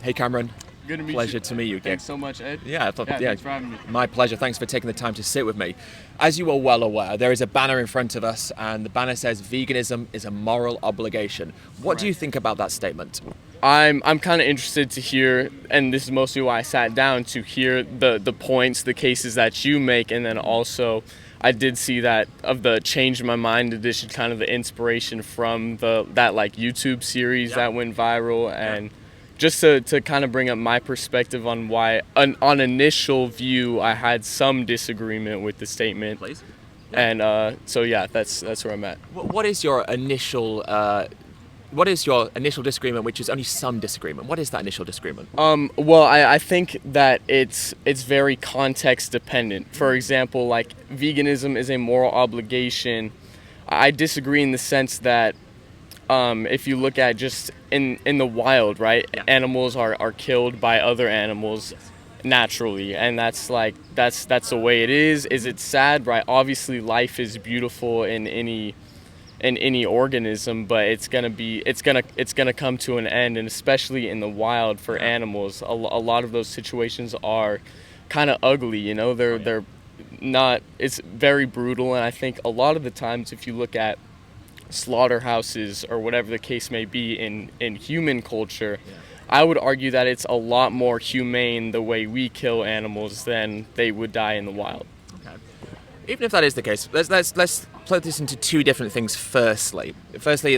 Hey Cameron, Good to meet pleasure you. to meet you again. Thanks so much, Ed. Yeah, I thought, Thanks for having me. my pleasure. Thanks for taking the time to sit with me. As you are well aware, there is a banner in front of us, and the banner says veganism is a moral obligation. What do you think about that statement? I'm kind of interested to hear, and this is mostly why I sat down, to hear the points, the cases that you make, and then also I did see that of the Change My Mind edition, kind of the inspiration from that like YouTube series that went viral, and just to kind of bring up my perspective on why on initial view I had some disagreement with the statement. Please. And so yeah, that's where I'm at. What is your initial disagreement, which is only some disagreement? What is that initial disagreement? Well, I think that it's very context dependent. For example, like veganism is a moral obligation. I disagree in the sense that if you look at just in the wild, right, animals are killed by other animals naturally, and that's the way it is. Is it sad? Right, obviously life is beautiful in any organism, but it's gonna come to an end, and especially in the wild for animals, a lot of those situations are kind of ugly. You know, they're not. It's very brutal, and I think a lot of the times, if you look at slaughterhouses or whatever the case may be in human culture, I would argue that it's a lot more humane the way we kill animals than they would die in the wild. Okay. Even if that is the case, let's plug this into two different things. Firstly,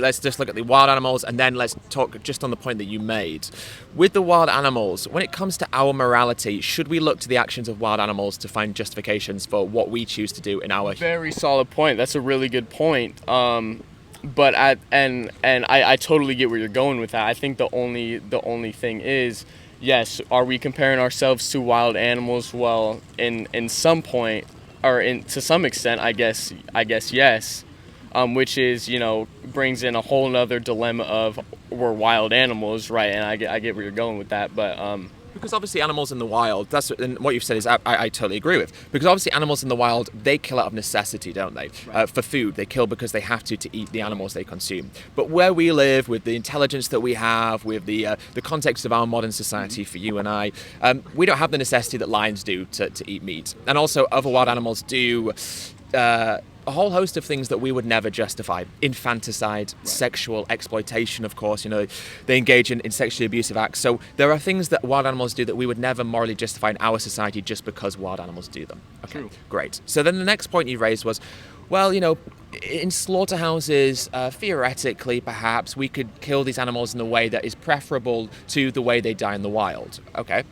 let's just look at the wild animals, and then let's talk just on the point that you made. With the wild animals, when it comes to our morality, should we look to the actions of wild animals to find justifications for what we choose to do in our... Very solid point. That's a really good point. But I totally get where you're going with that. I think the only thing is, yes, are we comparing ourselves to wild animals? Well, in some point, or to some extent, I guess yes, which is, you know, brings in a whole nother dilemma of we're wild animals, right? And I get where you're going with that, but Because obviously animals in the wild, and what you've said is I totally agree with. Because obviously animals in the wild, they kill out of necessity, don't they? Right. For food, they kill because they have to eat the animals they consume. But where we live, with the intelligence that we have, with the context of our modern society for you and I, we don't have the necessity that lions do to eat meat. And also other wild animals do... a whole host of things that we would never justify. Infanticide, sexual exploitation, of course, you know, they engage in sexually abusive acts. So there are things that wild animals do that we would never morally justify in our society just because wild animals do them. Okay, True. Great. So then the next point you raised was, well, you know, in slaughterhouses, theoretically, perhaps, we could kill these animals in a way that is preferable to the way they die in the wild. Okay.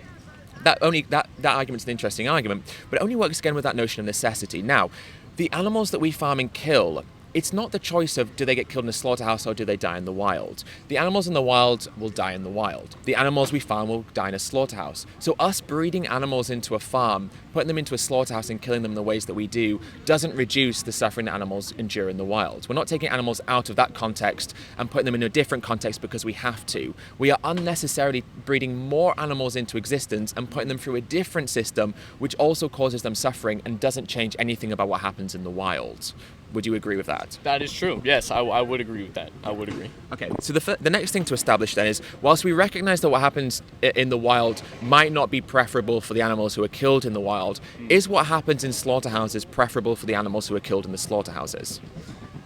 That argument's an interesting argument, but it only works again with that notion of necessity. Now, the animals that we farm and kill, it's not the choice of do they get killed in a slaughterhouse or do they die in the wild. The animals in the wild will die in the wild. The animals we farm will die in a slaughterhouse. So us breeding animals into a farm, putting them into a slaughterhouse and killing them in the ways that we do, doesn't reduce the suffering that animals endure in the wild. We're not taking animals out of that context and putting them in a different context because we have to. We are unnecessarily breeding more animals into existence and putting them through a different system, which also causes them suffering and doesn't change anything about what happens in the wild. Would you agree with that? that is true. Yes, I would agree with that. I would agree. Okay, so the next thing to establish then is, whilst we recognize that what happens in the wild might not be preferable for the animals who are killed in the wild, is what happens in slaughterhouses preferable for the animals who are killed in the slaughterhouses?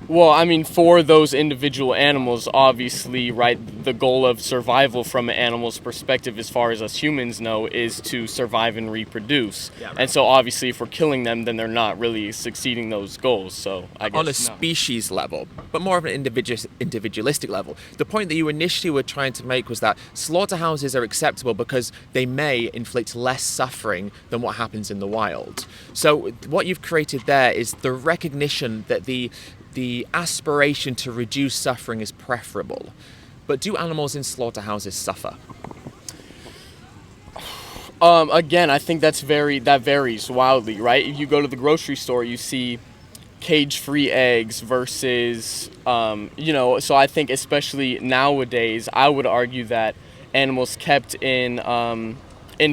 Well, I mean, for those individual animals, obviously, right, the goal of survival from an animal's perspective, as far as us humans know, is to survive and reproduce. Yeah, right. And so, obviously, if we're killing them, then they're not really succeeding those goals. So, I guess on a species level, but more of an individualistic level. The point that you initially were trying to make was that slaughterhouses are acceptable because they may inflict less suffering than what happens in the wild. So, what you've created there is the recognition that the aspiration to reduce suffering is preferable. But do animals in slaughterhouses suffer? Again, I think that varies wildly, right? If you go to the grocery store, you see cage-free eggs versus, you know, so I think especially nowadays, I would argue that animals kept in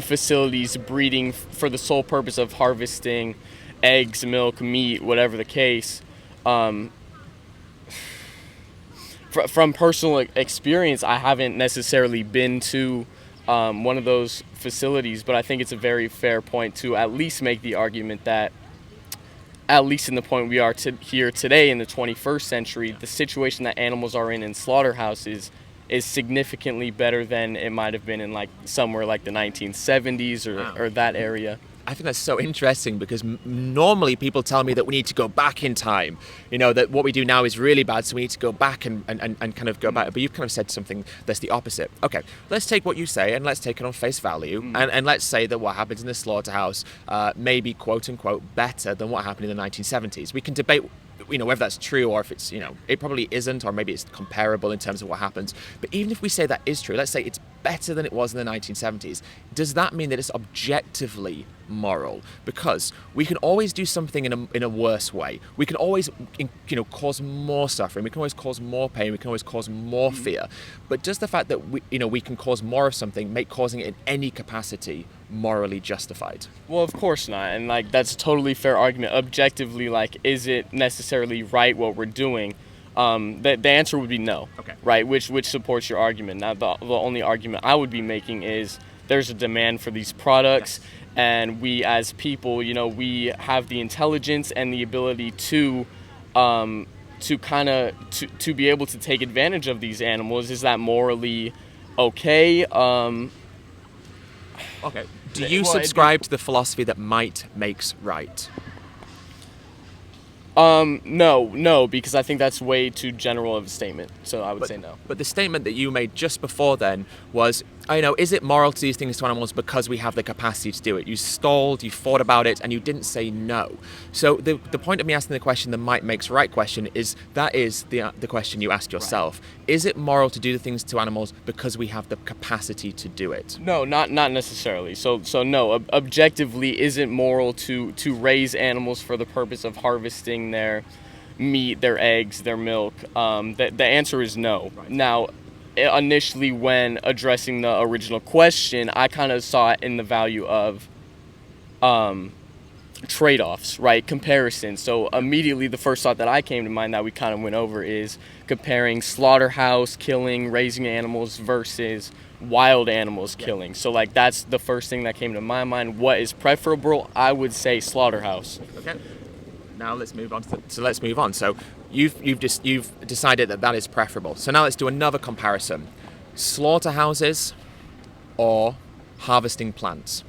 facilities breeding for the sole purpose of harvesting eggs, milk, meat, whatever the case, from personal experience, I haven't necessarily been to one of those facilities, but I think it's a very fair point to at least make the argument that, at least in the point we are here today in the 21st century, the situation that animals are in slaughterhouses is significantly better than it might have been in like somewhere like the 1970s or that area. I think that's so interesting because normally people tell me that we need to go back in time, that what we do now is really bad, so we need to go back and kind of go back. But you've kind of said something that's the opposite. Okay, let's take what you say and let's take it on face value, and let's say that what happens in the slaughterhouse may be quote unquote better than what happened in the 1970s. We can debate whether that's true or if it's, it probably isn't, or maybe it's comparable in terms of what happens. But even if we say that is true, let's say it's better than it was in the 1970s, does that mean that it's objectively moral? Because we can always do something in a worse way. We can always, cause more suffering. We can always cause more pain. We can always cause more fear. But does the fact that we can cause more of something make causing it in any capacity morally justified? Well, of course not. And that's a totally fair argument. Objectively, is it necessarily right what we're doing? The answer would be no. Okay. Right, which supports your argument. Now, the only argument I would be making is there's a demand for these products, yes. And we as people, we have the intelligence and the ability to be able to take advantage of these animals. Is that morally okay? Okay. Do you subscribe to the philosophy that might makes right? No, because I think that's way too general of a statement. So I would say no. But the statement that you made just before then was, is it moral to do things to animals because we have the capacity to do it? You stalled, you thought about it, and you didn't say no. So the point of me asking the question, the might makes right question, is the question you ask yourself. Right. Is it moral to do the things to animals because we have the capacity to do it? No, not necessarily. So no, objectively, is it moral to raise animals for the purpose of harvesting their meat, their eggs, their milk? The answer is no. Right. Now, initially when addressing the original question, I kind of saw it in the value of trade-offs, right? Comparison. So immediately the first thought that I came to mind that we kind of went over is comparing slaughterhouse killing, raising animals versus wild animals killing. So that's the first thing that came to my mind. What is preferable? I would say slaughterhouse. Okay. Now let's move on. So you've decided that is preferable. So now let's do another comparison: slaughterhouses or harvesting plants.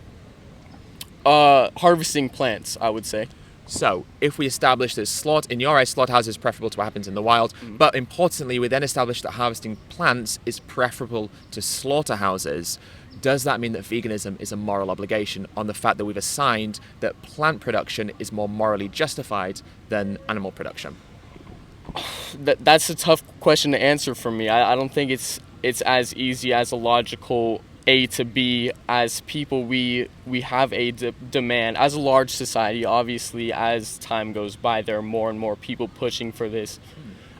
Harvesting plants, I would say. So if we establish that in your eyes, slaughterhouse is preferable to what happens in the wild, but importantly, we then establish that harvesting plants is preferable to slaughterhouses. Does that mean that veganism is a moral obligation on the fact that we've assigned that plant production is more morally justified than animal production? That's a tough question to answer for me. I don't think it's as easy as a logical A to B. As people, we have a demand. As a large society, obviously, as time goes by, there are more and more people pushing for this,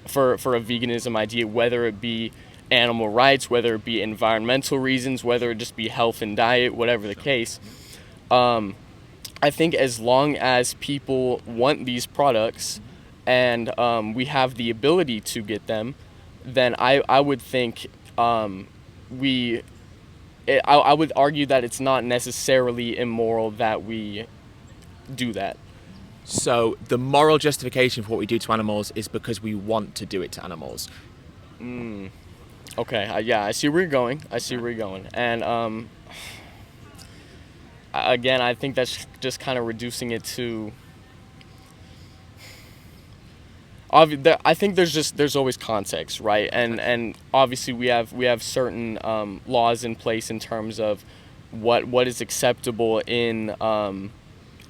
for a veganism idea, whether it be animal rights, whether it be environmental reasons, whether it just be health and diet, whatever the case. I think as long as people want these products and we have the ability to get them, then I would think I would argue that it's not necessarily immoral that we do that. So the moral justification for what we do to animals is because we want to do it to animals. Okay, yeah, I see where you're going. And again, I think that's just kind of reducing it to. I think there's always context, right? And obviously we have certain laws in place in terms of what is acceptable in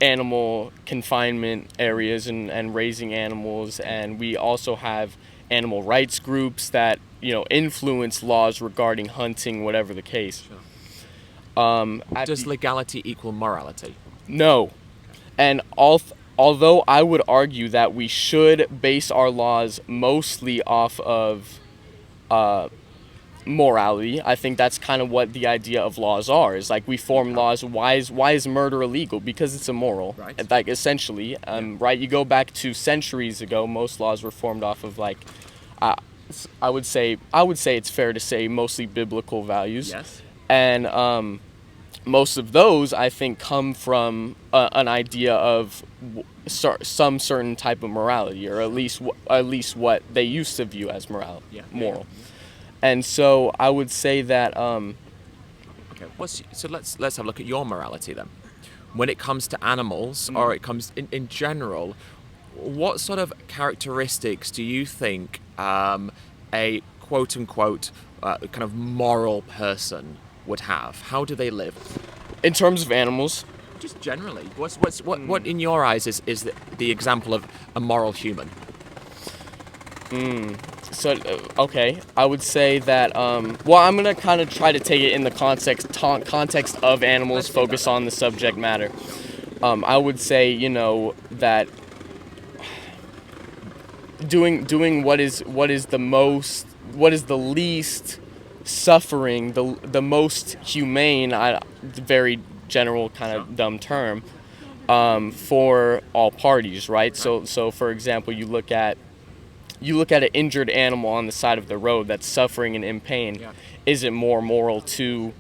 animal confinement areas and raising animals, and we also have animal rights groups that influence laws regarding hunting, whatever the case. Sure. Does legality equal morality? No, and although I would argue that we should base our laws mostly off of morality, I think that's kind of what the idea of laws are. Is we form laws. Why is murder illegal? Because it's immoral. Right. Essentially, right. You go back to centuries ago. Most laws were formed off of I would say it's fair to say mostly biblical values. Yes. And most of those, I think, come from an idea of some certain type of morality, or at least what they used to view as moral. And so I would say that. Okay. So let's have a look at your morality then. When it comes to animals, or it comes in general, what sort of characteristics do you think a quote unquote kind of moral person would have? How do they live? In terms of animals? Just generally. What in your eyes is the example of a moral human? So, okay, I would say that, well, I'm going to kind of try to take it in the context of animals, focus on the subject matter. I would say, that doing what is the least suffering, the most humane, very general kind of dumb term, for all parties, right? So for example, you look at an injured animal on the side of the road that's suffering and in pain. Yeah. Is it more moral to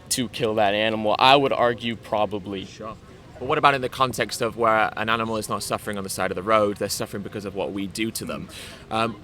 kill that animal? I would argue probably. Sure. But what about in the context of where an animal is not suffering on the side of the road, they're suffering because of what we do to them?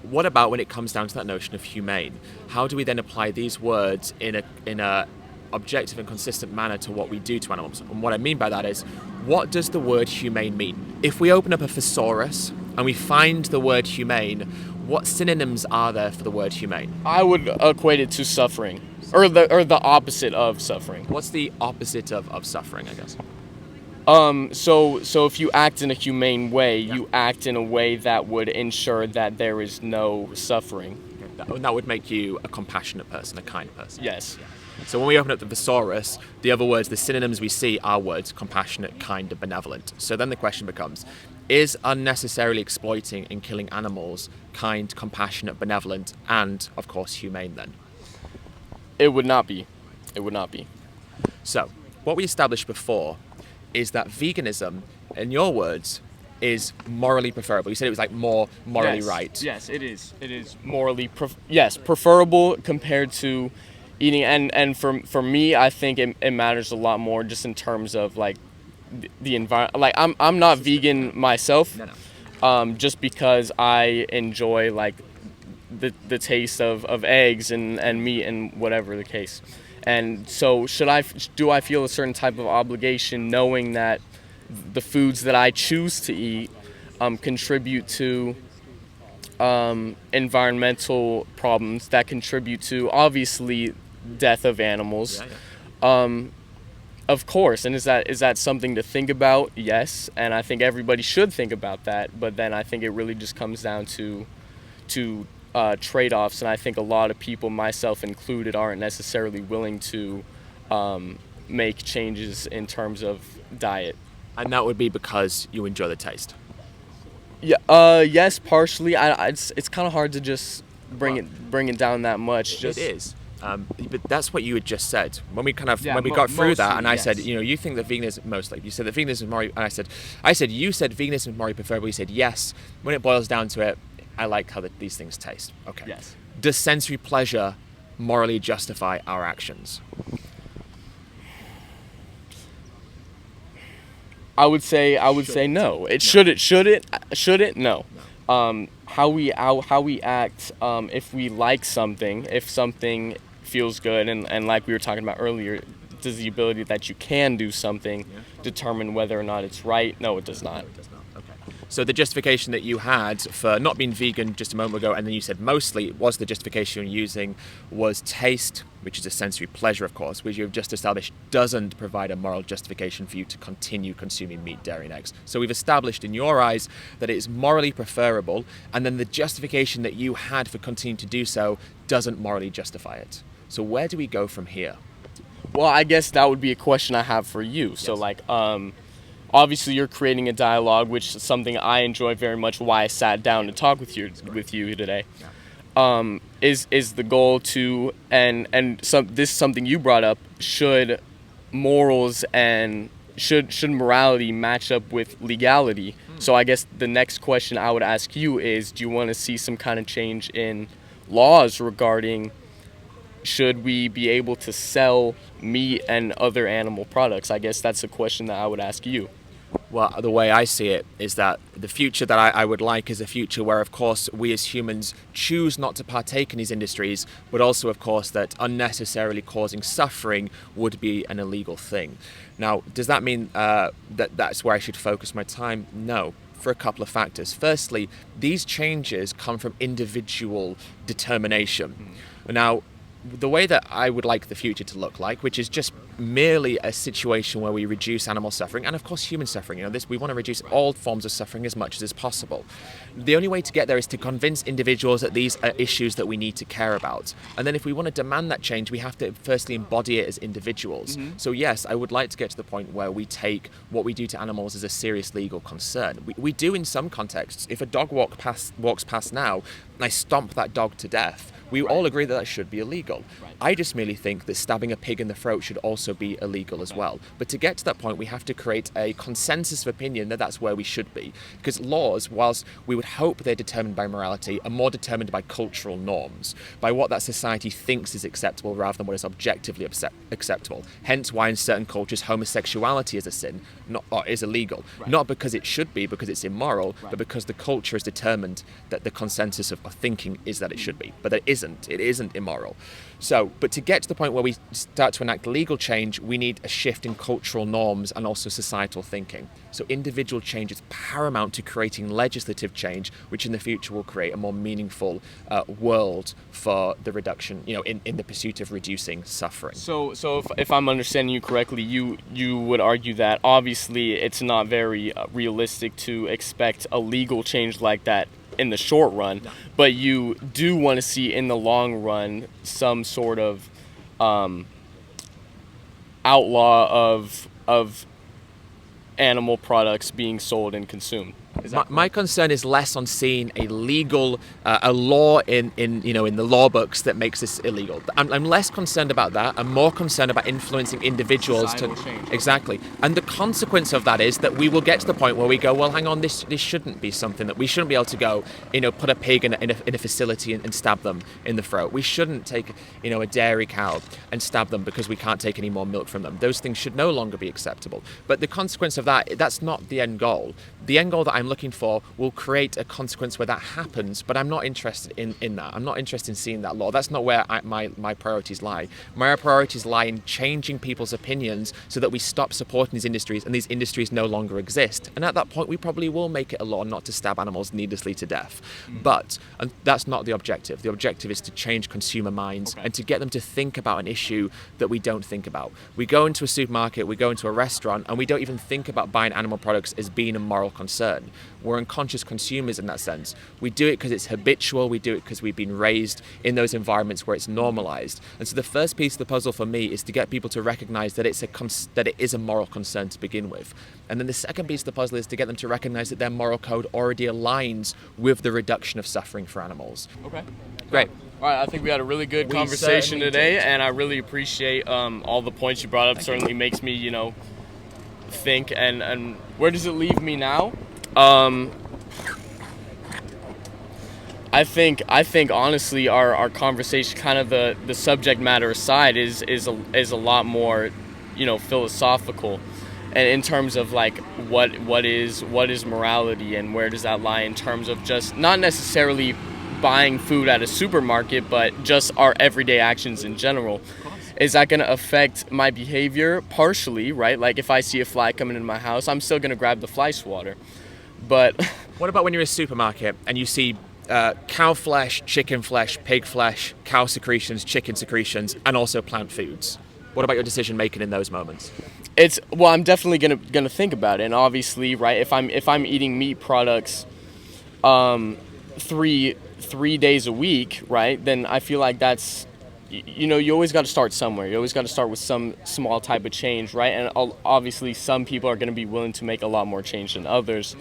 What about when it comes down to that notion of humane? How do we then apply these words in a objective and consistent manner to what we do to animals? And what I mean by that is, what does the word humane mean? If we open up a thesaurus and we find the word humane, what synonyms are there for the word humane? I would equate it to suffering, or the opposite of suffering. What's the opposite of suffering, I guess? So if you act in a humane way, you act in a way that would ensure that there is no suffering. Okay. That would make you a compassionate person, a kind person. Yes. Yeah. So when we open up the thesaurus, the other words, the synonyms we see are words compassionate, kind, and benevolent. So then the question becomes, is unnecessarily exploiting and killing animals kind, compassionate, benevolent, and, of course, humane then? It would not be. It would not be. So, what we established before is that veganism, in your words, is morally preferable. You said it was like more morally right. Yes, it is. It is morally preferable compared to eating. And for me, I think it matters a lot more just in terms of like the environment. Like I'm not vegan myself. No. Just because I enjoy like the taste of eggs and meat and whatever the case. And so do I feel a certain type of obligation knowing that the foods that I choose to eat contribute to environmental problems that contribute to obviously death of animals? Of course. And is that something to think about? Yes. And I think everybody should think about that. But then I think it really just comes down to trade-offs, and I think a lot of people, myself included, aren't necessarily willing to make changes in terms of diet. And that would be because you enjoy the taste. Yeah. Yes, partially. It's kind of hard to just bring it down that much. It is. But that's what you had just said when we when we got through that, and I said, you think that veganism mostly. You said that veganism is morally, and I said you said veganism is morally preferable. You said yes. When it boils down to it, I like how these things taste. Okay. Yes. Does sensory pleasure morally justify our actions? I would say no. Should it? No. How we act, if we like something, if something feels good, and like we were talking about earlier, does the ability that you can do something determine whether or not it's right? No, it does not. No, it does not. Okay. So the justification that you had for not being vegan just a moment ago, and then you said mostly was the justification you're using was taste, which is a sensory pleasure, of course, which you've just established doesn't provide a moral justification for you to continue consuming meat, dairy, and eggs. So we've established in your eyes that it is morally preferable, and then the justification that you had for continuing to do so doesn't morally justify it. So where do we go from here? Well, I guess that would be a question I have for you. So obviously you're creating a dialogue, which is something I enjoy very much, why I sat down to talk with you today. Is the goal to, and this is something you brought up, should morals and should morality match up with legality? So I guess the next question I would ask you is, do you want to see some kind of change in laws regarding should we be able to sell meat and other animal products? I guess that's a question that I would ask you. Well, the way I see it is that the future that I would like is a future where, of course, we as humans choose not to partake in these industries, but also, of course, that unnecessarily causing suffering would be an illegal thing. Now, does that mean that that's where I should focus my time? No, for a couple of factors. Firstly, these changes come from individual determination. Now, the way that I would like the future to look like, which is just merely a situation where we reduce animal suffering and of course human suffering. We want to reduce all forms of suffering as much as is possible. The only way to get there is to convince individuals that these are issues that we need to care about. And then if we want to demand that change, we have to firstly embody it as individuals. So yes, I would like to get to the point where we take what we do to animals as a serious legal concern. We do in some contexts. If a dog walks past now and I stomp that dog to death, we all agree that should be illegal. I just merely think that stabbing a pig in the throat should also be illegal as well. But to get to that point, we have to create a consensus of opinion that that's where we should be. Because laws, whilst we would hope they're determined by morality, are more determined by cultural norms, by what that society thinks is acceptable rather than what is objectively acceptable. Hence why in certain cultures homosexuality is a sin, or is illegal. Not because it should be, because it's immoral, but because the culture is determined that the consensus of thinking is that it should be. But it isn't immoral. So, but to get to the point where we start to enact legal change, we need a shift in cultural norms and also societal thinking. So individual change is paramount to creating legislative change, which in the future will create a more meaningful world for the reduction, in the pursuit of reducing suffering. So if I'm understanding you correctly, you would argue that obviously it's not very realistic to expect a legal change like that in the short run, but you do want to see in the long run some sort of outlaw of animal products being sold and consumed. My concern is less on seeing a legal a law in the law books that makes this illegal. I'm less concerned about that. I'm more concerned about influencing individuals Societal change. Exactly. And the consequence of that is that we will get to the point where we go, well, hang on, this shouldn't be something that we shouldn't be able to go, put a pig in a facility and stab them in the throat. We shouldn't take a dairy cow and stab them because we can't take any more milk from them. Those things should no longer be acceptable. But the consequence of that's not the end goal. The end goal that I'm looking for will create a consequence where that happens, but I'm not interested in that. I'm not interested in seeing that law. That's not where my priorities lie. My priorities lie in changing people's opinions so that we stop supporting these industries and these industries no longer exist. And at that point, we probably will make it a law not to stab animals needlessly to death. But that's not the objective. The objective is to change consumer minds and to get them to think about an issue that we don't think about. We go into a supermarket, we go into a restaurant, and we don't even think about buying animal products as being a moral concern. We're unconscious consumers in that sense. We do it because it's habitual. We do it because we've been raised in those environments where it's normalized. And so the first piece of the puzzle for me is to get people to recognize that that it is a moral concern to begin with. And then the second piece of the puzzle is to get them to recognize that their moral code already aligns with the reduction of suffering for animals. Okay. Great. All right, I think we had a really good conversation today, and I really appreciate all the points you brought up. Certainly makes me, think. And where does it leave me now? I think honestly our conversation, kind of the subject matter aside, is a lot more, philosophical, and in terms of like what is morality and where does that lie in terms of just not necessarily buying food at a supermarket, but just our everyday actions in general. Is that going to affect my behavior? Partially, right? Like if I see a fly coming into my house, I'm still going to grab the fly swatter. But what about when you're in a supermarket and you see cow flesh, chicken flesh, pig flesh, cow secretions, chicken secretions, and also plant foods? What about your decision making in those moments? I'm definitely gonna think about it. And obviously, right, if I'm eating meat products 3 days a week, right, then I feel like that's, you always got to start somewhere. You always got to start with some small type of change, right? And obviously some people are going to be willing to make a lot more change than others.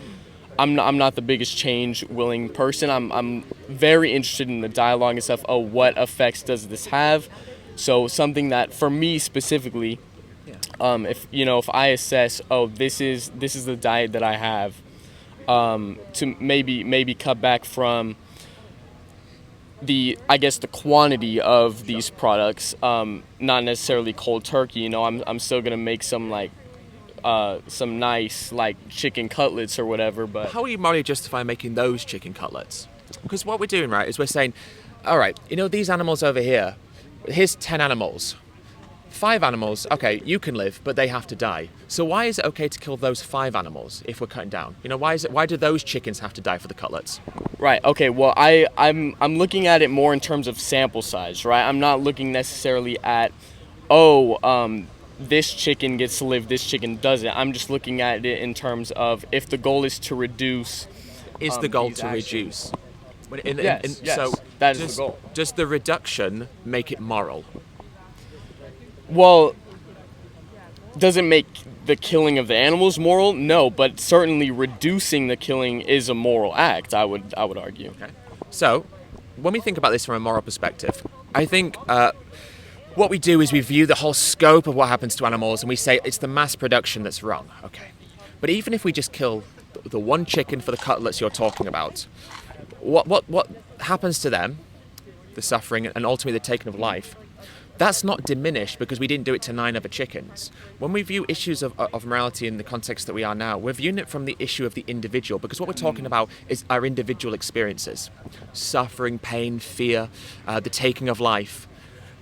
I'm not the biggest change willing person. I'm very interested in the dialogue and stuff. Oh, what effects does this have? So something that for me specifically, if I assess, this is the diet that I have, to maybe cut back from I guess the quantity of these products, not necessarily cold turkey. You know, I'm still gonna make some nice like chicken cutlets or whatever. But how will you morally justify making those chicken cutlets? Because what we're doing, right, is we're saying, all right, you know, these animals over here, here's 10 animals. 5 animals, okay, you can live, but they have to die. So why is it okay to kill those 5 animals if we're cutting down? You know, why do those chickens have to die for the cutlets? Right. Okay. Well, I'm looking at it more in terms of sample size, right? I'm not looking necessarily at, this chicken gets to live, this chicken doesn't. I'm just looking at it in terms of if the goal is to reduce. Is the goal to actions. reduce? Yes. So that is the goal. Does the reduction make it moral? Well, does it make the killing of the animals moral? No, but certainly reducing the killing is a moral act, I would argue. Okay. So, when we think about this from a moral perspective, I think what we do is we view the whole scope of what happens to animals and we say it's the mass production that's wrong. Okay. But even if we just kill the one chicken for the cutlets you're talking about, what happens to them, the suffering and ultimately the taking of life, that's not diminished because we didn't do it to 9 other chickens. When we view issues of morality in the context that we are now, we're viewing it from the issue of the individual, because what we're talking about is our individual experiences. Suffering, pain, fear, the taking of life.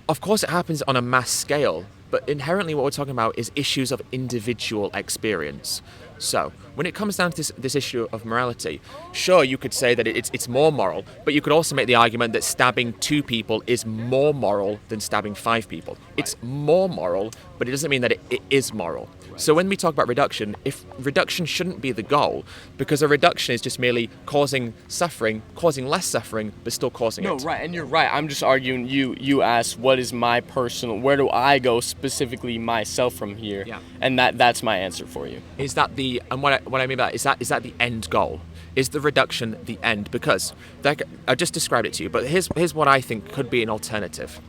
Of course it happens on a mass scale, but inherently what we're talking about is issues of individual experience. So, when it comes down to this issue of morality, sure, you could say that it's more moral, but you could also make the argument that stabbing 2 people is more moral than stabbing 5 people. It's more moral, but it doesn't mean that it is moral. So when we talk about reduction, if reduction shouldn't be the goal, because a reduction is just merely causing suffering, causing less suffering, but still causing it. No, right, and you're right. I'm just arguing, you asked, what is my personal, where do I go specifically myself from here? Yeah. And that's my answer for you. Is that what I mean by that, is that the end goal? Is the reduction the end? Because I just described it to you, but here's what I think could be an alternative.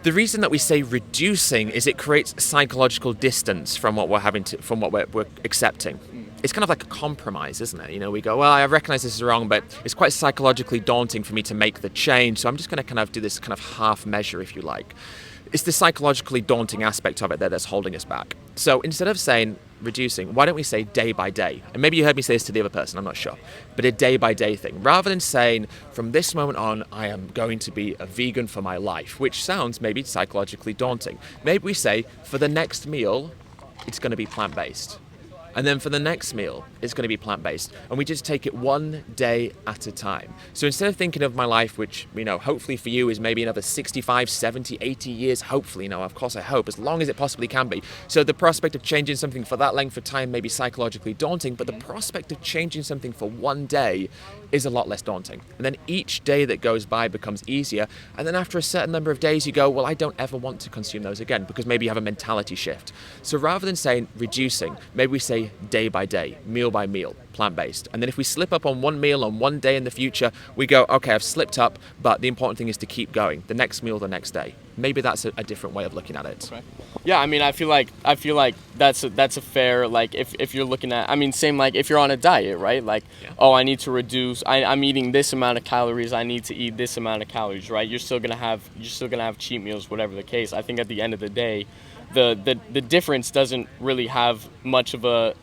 The reason that we say reducing is it creates psychological distance from what we're accepting. It's kind of like a compromise, isn't it? You know, we go, well, I recognize this is wrong, but it's quite psychologically daunting for me to make the change, so I'm just going to kind of do this kind of half measure, if you like. It's the psychologically daunting aspect of it that's holding us back. So instead of saying reducing, why don't we say day by day? And maybe you heard me say this to the other person, I'm not sure. But a day by day thing. Rather than saying, from this moment on, I am going to be a vegan for my life, which sounds maybe psychologically daunting. Maybe we say, for the next meal, it's going to be plant-based. And then for the next meal, it's going to be plant-based. And we just take it one day at a time. So instead of thinking of my life, which, you know, hopefully for you is maybe another 65, 70, 80 years, hopefully, you know, of course I hope, as long as it possibly can be. So the prospect of changing something for that length of time may be psychologically daunting, but the prospect of changing something for one day is a lot less daunting. And then each day that goes by becomes easier. And then after a certain number of days, you go, well, I don't ever want to consume those again, because maybe you have a mentality shift. So rather than saying reducing, maybe we say day by day, meal by meal, plant-based. And then if we slip up on one meal on one day in the future, we go, okay, I've slipped up, but the important thing is to keep going. The next meal, the next day. Maybe that's a different way of looking at it. Okay. Yeah, I mean, I feel like that's a fair, like, if you're looking at, I mean, same like if you're on a diet, right? Like, yeah. Oh, I need to reduce, I'm eating this amount of calories, I need to eat this amount of calories, right? You're still gonna have cheat meals, whatever the case. I think at the end of the day, the difference doesn't really have much of a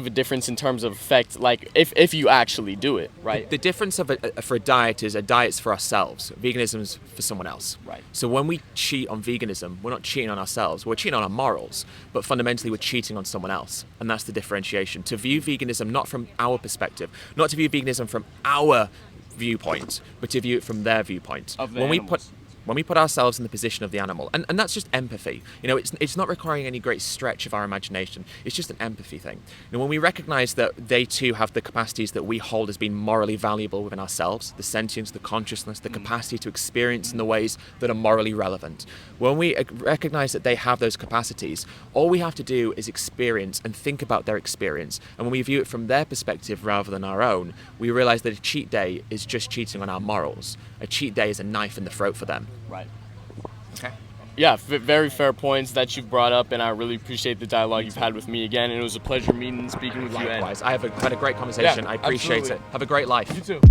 difference in terms of effect, like if you actually do it, right? The difference for a diet is a diet's for ourselves, veganism's for someone else. Right. So when we cheat on veganism, we're not cheating on ourselves, we're cheating on our morals, but fundamentally we're cheating on someone else. And that's the differentiation. To view veganism not from our perspective, not to view veganism from our viewpoint, but to view it from their viewpoint. Of the animals. When we put ourselves in the position of the animal, and that's just empathy. You know, it's not requiring any great stretch of our imagination. It's just an empathy thing. And when we recognize that they too have the capacities that we hold as being morally valuable within ourselves, the sentience, the consciousness, the capacity to experience in the ways that are morally relevant. When we recognize that they have those capacities, all we have to do is experience and think about their experience. And when we view it from their perspective rather than our own, we realize that a cheat day is just cheating on our morals. A cheat day is a knife in the throat for them. Right. Okay. Yeah, very fair points that you've brought up, and I really appreciate the dialogue you've had with me again, and it was a pleasure meeting and speaking with you. Likewise. I had a great conversation. Yeah, I appreciate absolutely. it. Have a great life. You too.